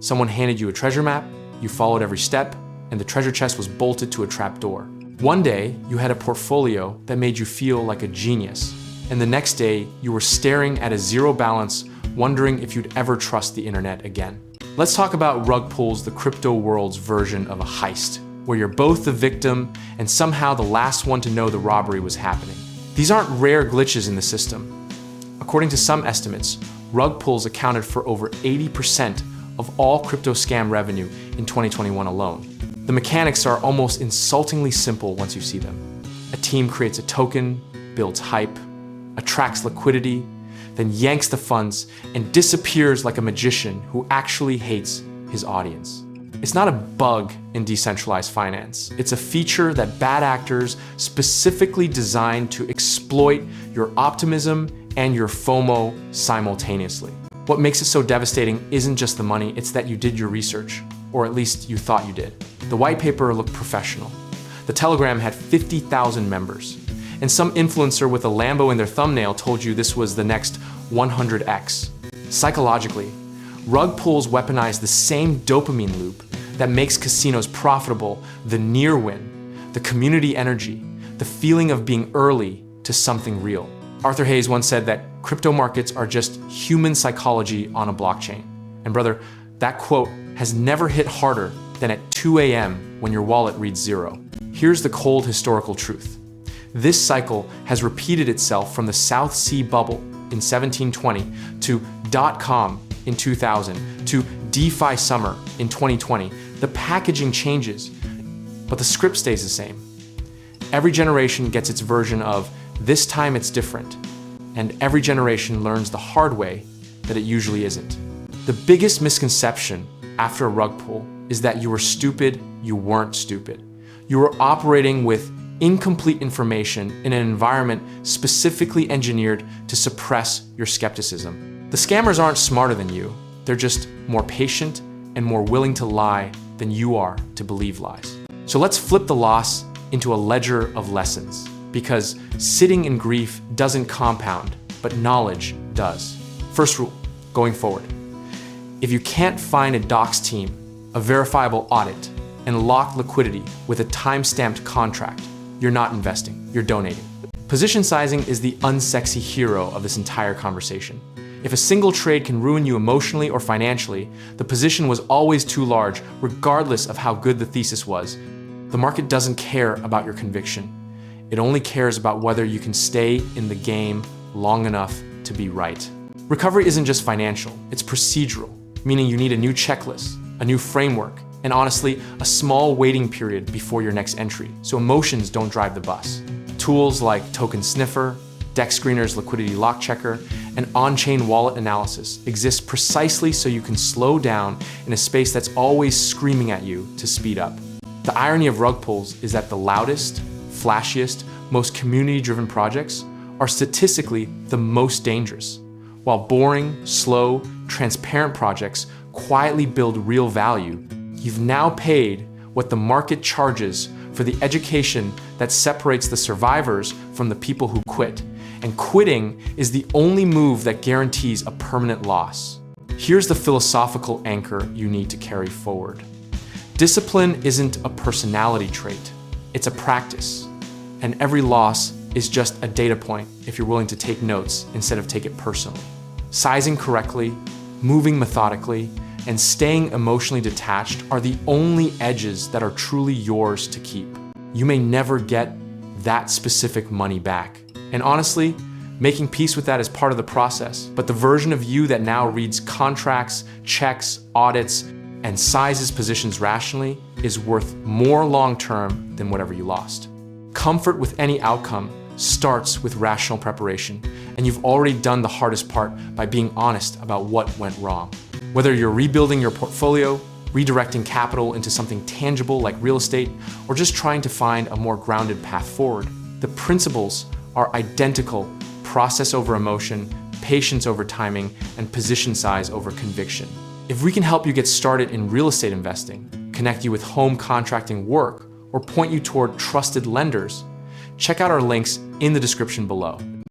Someone handed you a treasure map, you followed every step, and the treasure chest was bolted to a trap door. One day, you had a portfolio that made you feel like a genius, and the next day, you were staring at a zero balance, wondering if you'd ever trust the internet again. Let's talk about rug pulls, the crypto world's version of a heist, where you're both the victim and somehow the last one to know the robbery was happening. These aren't rare glitches in the system. According to some estimates, rug pulls accounted for over 80% of all crypto scam revenue in 2021 alone. The mechanics are almost insultingly simple once you see them. A team creates a token, builds hype, attracts liquidity, then yanks the funds and disappears like a magician who actually hates his audience. It's not a bug in decentralized finance. It's a feature that bad actors specifically designed to exploit your optimism and your FOMO simultaneously. What makes it so devastating isn't just the money, it's that you did your research, or at least you thought you did. The white paper looked professional. The Telegram had 50,000 members. And some influencer with a Lambo in their thumbnail told you this was the next 100x. Psychologically, rug pulls weaponize the same dopamine loop that makes casinos profitable, the near win, the community energy, the feeling of being early to something real. Arthur Hayes once said that crypto markets are just human psychology on a blockchain. And brother, that quote has never hit harder than at 2 a.m. when your wallet reads zero. Here's the cold historical truth. This cycle has repeated itself from the South Sea bubble in 1720 to .com in 2000 to DeFi summer in 2020. The packaging changes, but the script stays the same. Every generation gets its version of "this time it's different," and every generation learns the hard way that it usually isn't. The biggest misconception after a rug pull is that you were stupid. You weren't stupid. You were operating with incomplete information in an environment specifically engineered to suppress your skepticism. The scammers aren't smarter than you. They're just more patient and more willing to lie than you are to believe lies. So let's flip the loss into a ledger of lessons, because sitting in grief doesn't compound, but knowledge does. First rule, going forward. If you can't find a docs team, a verifiable audit, and locked liquidity with a time-stamped contract, you're not investing, you're donating. Position sizing is the unsexy hero of this entire conversation. If a single trade can ruin you emotionally or financially, the position was always too large, regardless of how good the thesis was. The market doesn't care about your conviction. It only cares about whether you can stay in the game long enough to be right. Recovery isn't just financial, it's procedural, meaning you need a new checklist, a new framework, and honestly, a small waiting period before your next entry, so emotions don't drive the bus. Tools like Token Sniffer, Dex Screener's Liquidity Lock Checker, and on-chain wallet analysis exist precisely so you can slow down in a space that's always screaming at you to speed up. The irony of rug pulls is that the loudest, flashiest, most community-driven projects are statistically the most dangerous, while boring, slow, transparent projects quietly build real value. You've now paid what the market charges for the education that separates the survivors from the people who quit. And quitting is the only move that guarantees a permanent loss. Here's the philosophical anchor you need to carry forward. Discipline isn't a personality trait, it's a practice. And every loss is just a data point if you're willing to take notes instead of take it personally. Sizing correctly, moving methodically, and staying emotionally detached are the only edges that are truly yours to keep. You may never get that specific money back. And honestly, making peace with that is part of the process. But the version of you that now reads contracts, checks, audits, and sizes positions rationally is worth more long-term than whatever you lost. Comfort with any outcome starts with rational preparation, and you've already done the hardest part by being honest about what went wrong. Whether you're rebuilding your portfolio, redirecting capital into something tangible like real estate, or just trying to find a more grounded path forward, the principles are identical: process over emotion, patience over timing, and position size over conviction. If we can help you get started in real estate investing, connect you with home contracting work, or point you toward trusted lenders, check out our links in the description below.